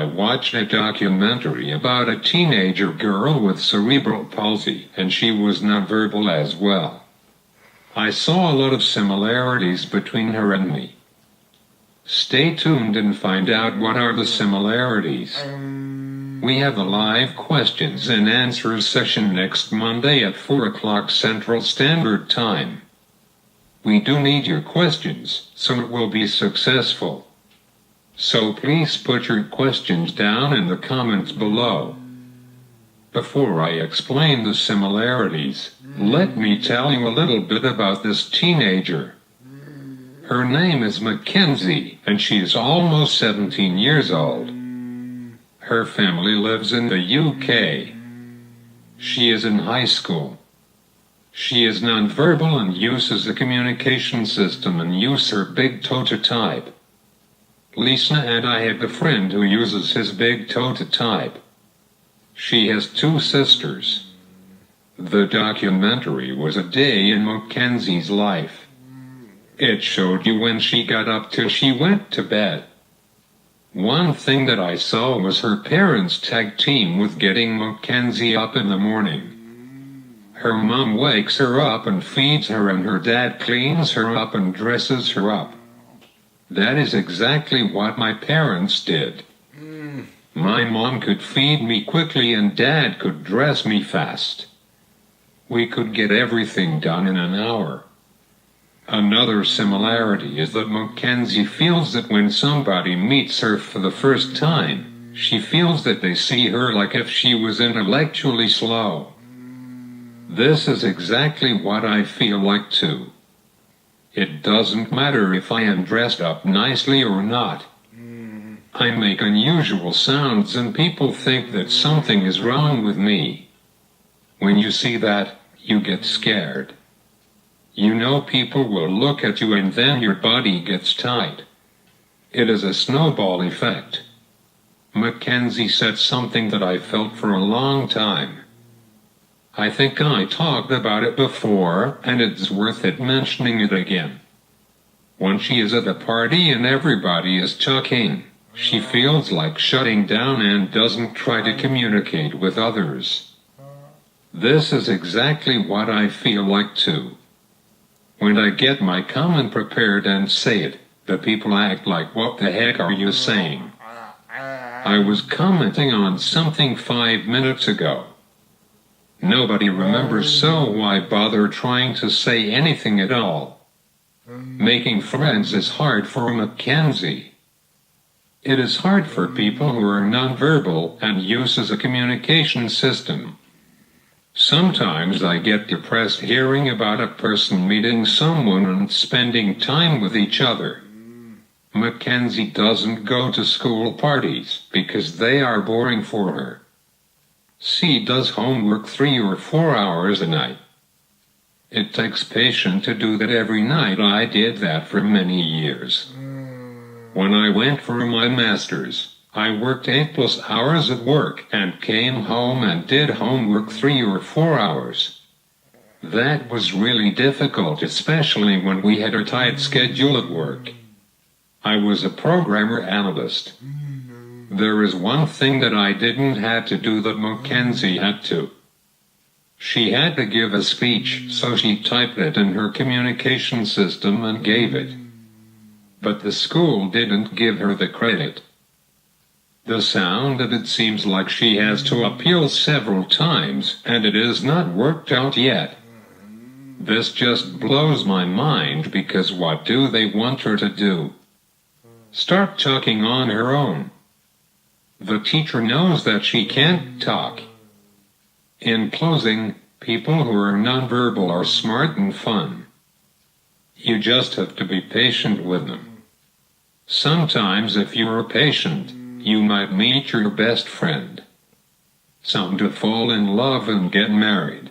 I watched a documentary about a teenager girl with cerebral palsy, and she was nonverbal as well. I saw a lot of similarities between her and me. Stay tuned and find out what are the similarities. We have a live questions and answers session next Monday at 4 o'clock Central Standard Time. We do need your questions, so it will be successful. So please put your questions down in the comments below. Before I explain the similarities, let me tell you a little bit about this teenager. Her name is Mackenzie, and she is almost 17 years old. Her family lives in the UK. She is in high school. She is nonverbal and uses a communication system and uses her big toe to type. Lisa and I have a friend who uses his big toe to type. She has 2 sisters. The documentary was a day in Mackenzie's life. It showed you when she got up till she went to bed. One thing that I saw was her parents tag team with getting Mackenzie up in the morning. Her mom wakes her up and feeds her, and her dad cleans her up and dresses her up. That is exactly what my parents did. My mom could feed me quickly and Dad could dress me fast. We could get everything done in an hour. Another similarity is that Mackenzie feels that when somebody meets her for the first time, she feels that they see her like if she was intellectually slow. This is exactly what I feel like too. It doesn't matter if I am dressed up nicely or not. I make unusual sounds and people think that something is wrong with me. When you see that, you get scared. You know people will look at you and then your body gets tight. It is a snowball effect. Mackenzie said something that I felt for a long time. I think I talked about it before, and it's worth it mentioning it again. When she is at a party and everybody is talking, she feels like shutting down and doesn't try to communicate with others. This is exactly what I feel like too. When I get my comment prepared and say it, the people act like, "What the heck are you saying?" I was commenting on something 5 minutes ago. Nobody remembers, so why bother trying to say anything at all? Making friends is hard for Mackenzie. It is hard for people who are nonverbal and uses a communication system. Sometimes I get depressed hearing about a person meeting someone and spending time with each other. Mackenzie doesn't go to school parties because they are boring for her. She does homework 3 or 4 hours a night. It takes patience to do that every night. I did that for many years. When I went for my master's, I worked 8+ hours at work and came home and did homework 3 or 4 hours. That was really difficult, especially when we had a tight schedule at work. I was a programmer analyst. There is one thing that I didn't have to do that Mackenzie had to. She had to give a speech, so she typed it in her communication system and gave it. But the school didn't give her the credit. The sound that it seems like she has to appeal several times, and it is not worked out yet. This just blows my mind because what do they want her to do? Start talking on her own. The teacher knows that she can't talk. In closing, people who are nonverbal are smart and fun. You just have to be patient with them. Sometimes if you are patient, you might meet your best friend. Some to fall in love and get married.